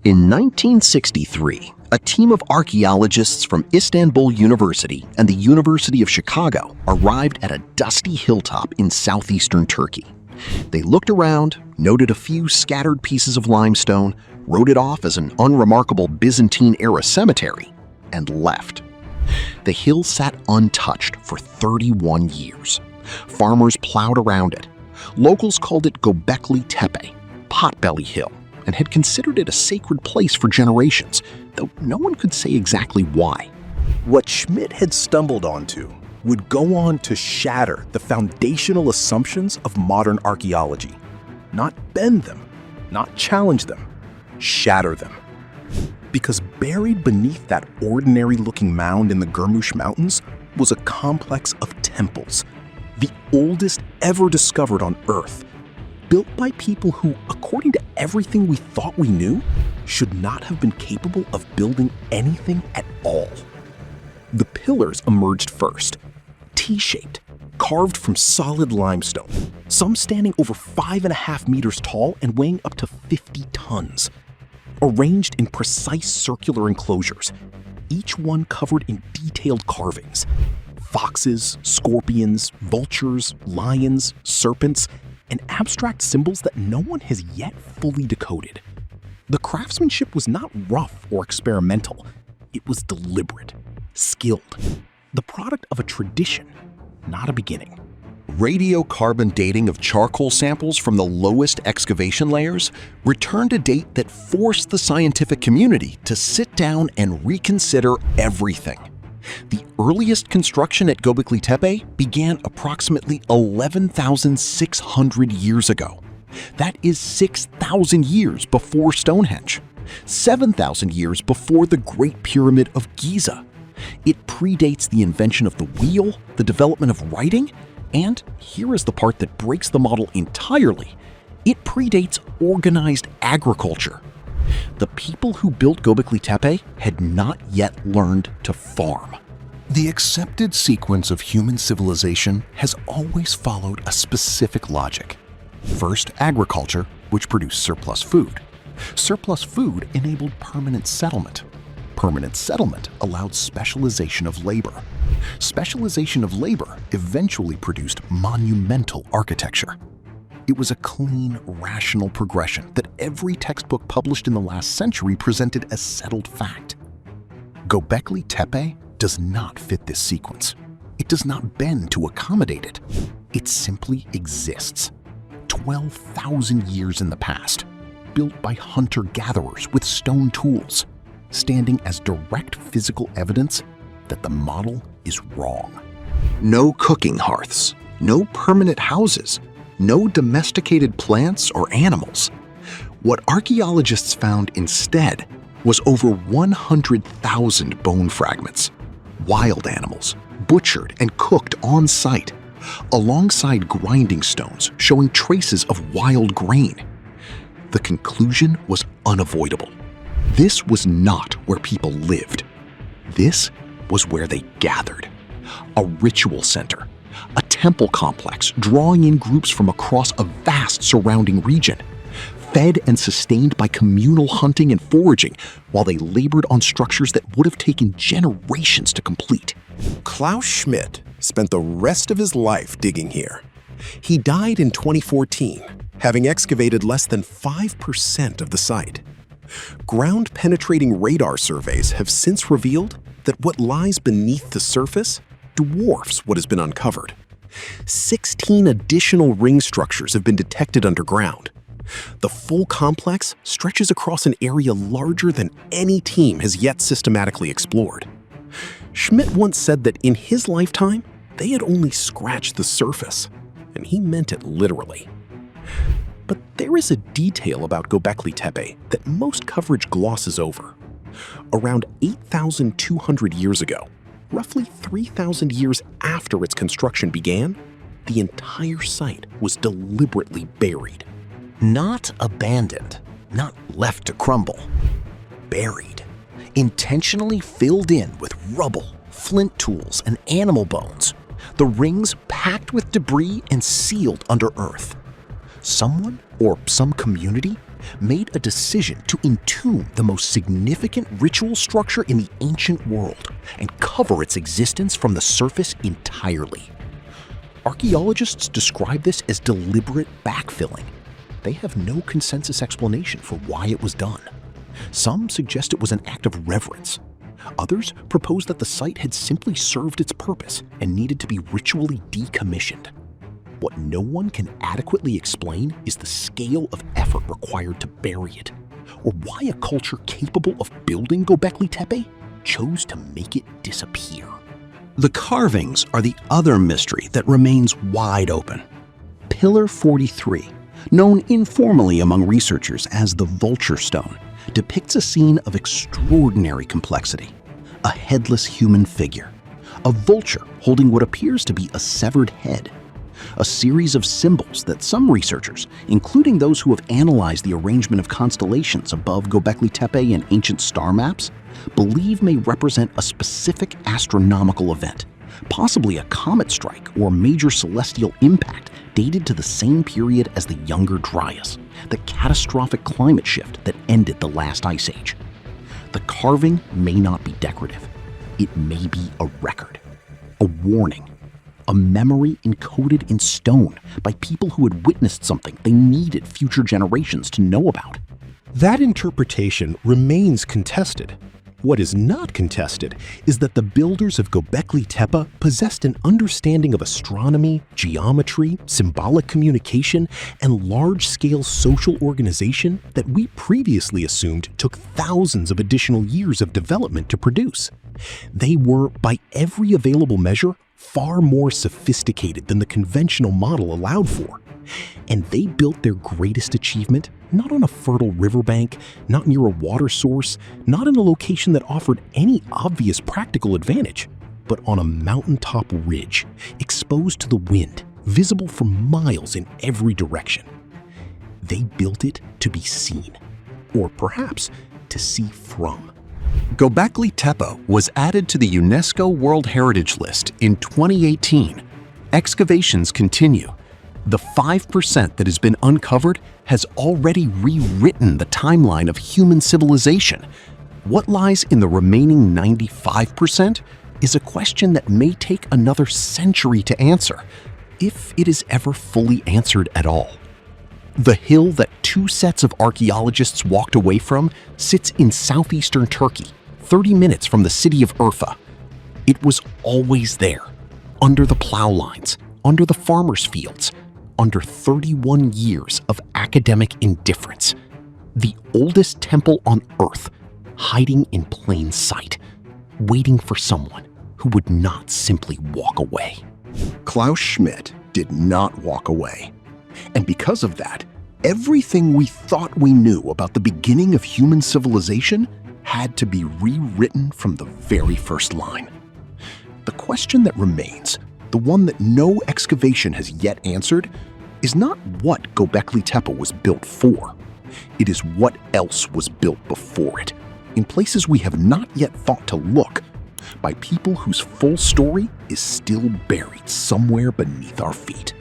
In 1963, a team of archaeologists from Istanbul University and the University of Chicago arrived at a dusty hilltop in southeastern Turkey. They looked around, noted a few scattered pieces of limestone, wrote it off as an unremarkable Byzantine-era cemetery, and left. The hill sat untouched for 31 years. Farmers plowed around it. Locals called it Göbekli Tepe, Potbelly Hill, and had considered it a sacred place for generations, though no one could say exactly why. What Schmidt had stumbled onto would go on to shatter the foundational assumptions of modern archaeology. Not bend them, not challenge them, shatter them. Because buried beneath that ordinary-looking mound in the Gurmush Mountains was a complex of temples, the oldest ever discovered on Earth, built by people who, according to everything we thought we knew, should not have been capable of building anything at all. The pillars emerged first, T-shaped, carved from solid limestone, some standing over 5.5 meters tall and weighing up to 50 tons. Arranged in precise circular enclosures, each one covered in detailed carvings. Foxes, scorpions, vultures, lions, serpents, and abstract symbols that no one has yet fully decoded. The craftsmanship was not rough or experimental. It was deliberate, skilled, the product of a tradition, not a beginning. Radiocarbon dating of charcoal samples from the lowest excavation layers returned a date that forced the scientific community to sit down and reconsider everything. The earliest construction at Göbekli Tepe began approximately 11,600 years ago. That is 6,000 years before Stonehenge, 7,000 years before the Great Pyramid of Giza. It predates the invention of the wheel, the development of writing, and here is the part that breaks the model entirely. It predates organized agriculture. The people who built Göbekli Tepe had not yet learned to farm. The accepted sequence of human civilization has always followed a specific logic. First, agriculture, which produced surplus food. Surplus food enabled permanent settlement. Permanent settlement allowed specialization of labor. Specialization of labor eventually produced monumental architecture. It was a clean, rational progression that every textbook published in the last century presented as settled fact. Göbekli Tepe does not fit this sequence. It does not bend to accommodate it. It simply exists. 12,000 years in the past, built by hunter-gatherers with stone tools, standing as direct physical evidence that the model is wrong. No cooking hearths, no permanent houses, no domesticated plants or animals. What archaeologists found instead was over 100,000 bone fragments, wild animals, butchered and cooked on site, alongside grinding stones showing traces of wild grain. The conclusion was unavoidable. This was not where people lived. This was where they gathered. A ritual center, a temple complex drawing in groups from across a vast surrounding region, fed and sustained by communal hunting and foraging while they labored on structures that would have taken generations to complete. Klaus Schmidt spent the rest of his life digging here. He died in 2014, having excavated less than 5% of the site. Ground-penetrating radar surveys have since revealed that what lies beneath the surface dwarfs what has been uncovered. 16 additional ring structures have been detected underground. The full complex stretches across an area larger than any team has yet systematically explored. Schmidt once said that in his lifetime, they had only scratched the surface, and he meant it literally. But there is a detail about Göbekli Tepe that most coverage glosses over. Around 8,200 years ago, roughly 3,000 years after its construction began, the entire site was deliberately buried. Not abandoned, not left to crumble. Buried, intentionally filled in with rubble, flint tools, and animal bones. The rings packed with debris and sealed under earth. Someone, or some community, made a decision to entomb the most significant ritual structure in the ancient world and cover its existence from the surface entirely. Archaeologists describe this as deliberate backfilling. They have no consensus explanation for why it was done. Some suggest it was an act of reverence. Others propose that the site had simply served its purpose and needed to be ritually decommissioned. What no one can adequately explain is the scale of effort required to bury it, or why a culture capable of building Göbekli Tepe chose to make it disappear. The carvings are the other mystery that remains wide open. Pillar 43, known informally among researchers as the Vulture Stone, depicts a scene of extraordinary complexity. A headless human figure, a vulture holding what appears to be a severed head, a series of symbols that some researchers, including those who have analyzed the arrangement of constellations above Göbekli Tepe in ancient star maps, believe may represent a specific astronomical event, possibly a comet strike or major celestial impact dated to the same period as the Younger Dryas, the catastrophic climate shift that ended the last ice age. The carving may not be decorative. It may be a record, a warning, a memory encoded in stone by people who had witnessed something they needed future generations to know about. That interpretation remains contested. What is not contested is that the builders of Göbekli Tepe possessed an understanding of astronomy, geometry, symbolic communication, and large-scale social organization that we previously assumed took thousands of additional years of development to produce. They were, by every available measure, far more sophisticated than the conventional model allowed for. And they built their greatest achievement not on a fertile riverbank, not near a water source, not in a location that offered any obvious practical advantage, but on a mountaintop ridge, exposed to the wind, visible for miles in every direction. They built it to be seen, or perhaps to see from. Göbekli Tepe was added to the UNESCO World Heritage List in 2018. Excavations continue. The 5% that has been uncovered has already rewritten the timeline of human civilization. What lies in the remaining 95% is a question that may take another century to answer, if it is ever fully answered at all. The hill that two sets of archaeologists walked away from sits in southeastern Turkey, 30 minutes from the city of Urfa. It was always there, under the plow lines, under the farmers' fields, under 31 years of academic indifference. The oldest temple on Earth, hiding in plain sight, waiting for someone who would not simply walk away. Klaus Schmidt did not walk away. And because of that, everything we thought we knew about the beginning of human civilization had to be rewritten from the very first line. The question that remains, the one that no excavation has yet answered, is not what Göbekli Tepe was built for. It is what else was built before it, in places we have not yet thought to look, by people whose full story is still buried somewhere beneath our feet.